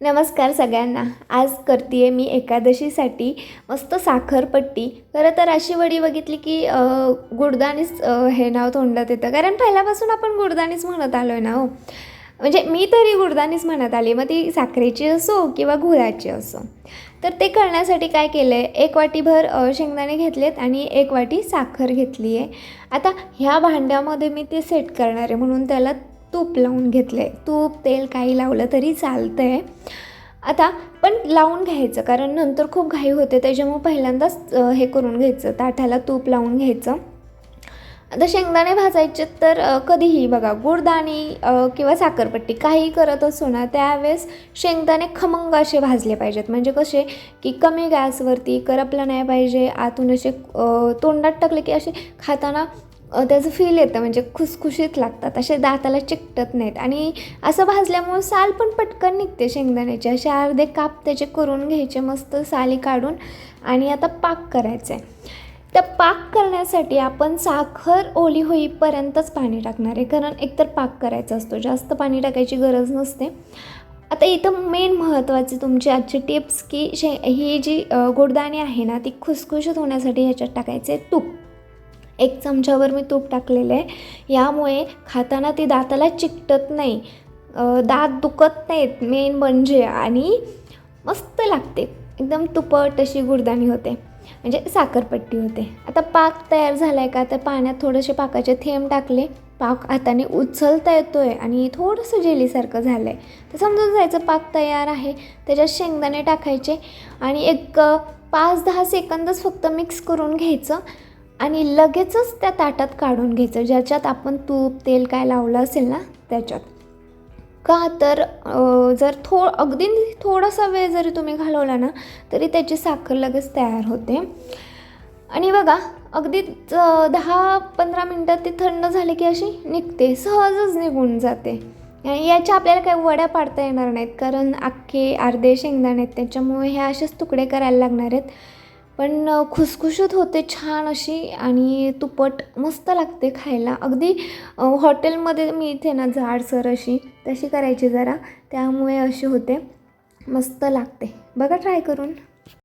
नमस्कार सगळ्यांना. आज करते मी एकादशीसाठी मस्त साखरपट्टी. खरं तर अशी वडी बघितली की गुडदाणीच हे नाव तोंडात येतं, कारण पहिल्यापासून आपण गुडदाणीच म्हणत आलो आहे ना हो. म्हणजे मी तरी गुडदाणीच म्हणत आली, मग ती साखरेची असो किंवा गुळाची असो. तर ते करण्यासाठी काय केलं आहे, 1 वाटीभर शेंगदाणे घेतलेत आणि 1 वाटी साखर घेतली आहे. आता ह्या भांड्यामध्ये मी ते सेट करणार आहे, म्हणून त्याला तूप लावून घेतलं आहे. तूप तेल काही लावलं तरी चालतं आहे. आता पण लावून घ्यायचं, कारण नंतर खूप घाई होते, त्याच्यामुळे पहिल्यांदाच हे करून घ्यायचं, ताटाला तूप लावून घ्यायचं. आता शेंगदाणे भाजायचे तर कधीही बघा, गुळदाणी किंवा साखरपट्टी काही करत असो ना, त्यावेळेस शेंगदाणे खमंग असे भाजले पाहिजेत. म्हणजे कसे की कमी गॅसवरती, करपलं नाही पाहिजे, आतून असे तोंडात टाकले की असे खाताना त्याचं फील येतं, म्हणजे खुसखुशीत लागतात, असे दाताला चिकटत नाहीत. आणि असं भाजल्यामुळं साल पण पटकन निघते शेंगदाण्याचे. असे अर्धे काप त्याचे करून घ्यायचे मस्त साली काढून. आणि आता पाक करायचा आहे. तर पाक करण्यासाठी आपण साखर ओली होईपर्यंतच पाणी टाकणार आहे, कारण एकतर पाक करायचा असतो, जास्त पाणी टाकायची गरज नसते. आता इथं मेन महत्त्वाची तुमची आजची टिप्स की ही जी गुडदाणी आहे ना, ती खुसखुशीत होण्यासाठी ह्याच्यात टाकायचं आहे तूप. 1 चमच्यावर मी तूप टाकलेलं आहे. यामुळे खाताना ती दाताला चिकटत नाही, दात दुखत नाहीत मेन म्हणजे, आणि मस्त लागते. एकदम तुपट अशी गुडदाणी होते, म्हणजे साखरपट्टी होते. आता पाक तयार झाला आहे का, तर पाण्यात थोडेसे पाकाचे थेंब टाकले. पाक हाताने उचलता येतो आहे आणि थोडंसं जेलीसारखं झालं आहे, तर समजून जायचं पाक तयार आहे. त्याच्यात शेंगदाणे टाकायचे आणि एक 5-10 सेकंदच फक्त मिक्स करून घ्यायचं आणि लगेचच त्या ताटात काढून घ्यायचं, ज्याच्यात आपण तूप तेल काय लावलं असेल ना त्याच्यात. का तर जर अगदी थोडासा वेळ जरी तुम्ही घालवला ना, तरी त्याची साखर लगेच तयार होते. आणि बघा, अगदी 10-15 मिनटात ती थंड झाली की अशी निघते, सहजच निघून जाते. आणि याच्या आपल्याला काही वड्या पाडता येणार नाहीत, कारण अख्खे अर्धे शेंगदाणे आहेत, त्याच्यामुळे हे असेच तुकडे करायला लागणार आहेत. पण खुसखुशीत होते छान अशी, आणि तुपट मस्त लागते खायला. अगदी हॉटेलमध्ये मी इथे ना जाडसर अशी तशी करायची जरा, त्यामुळे अशी होते, मस्त लागते. बघा ट्राय करून.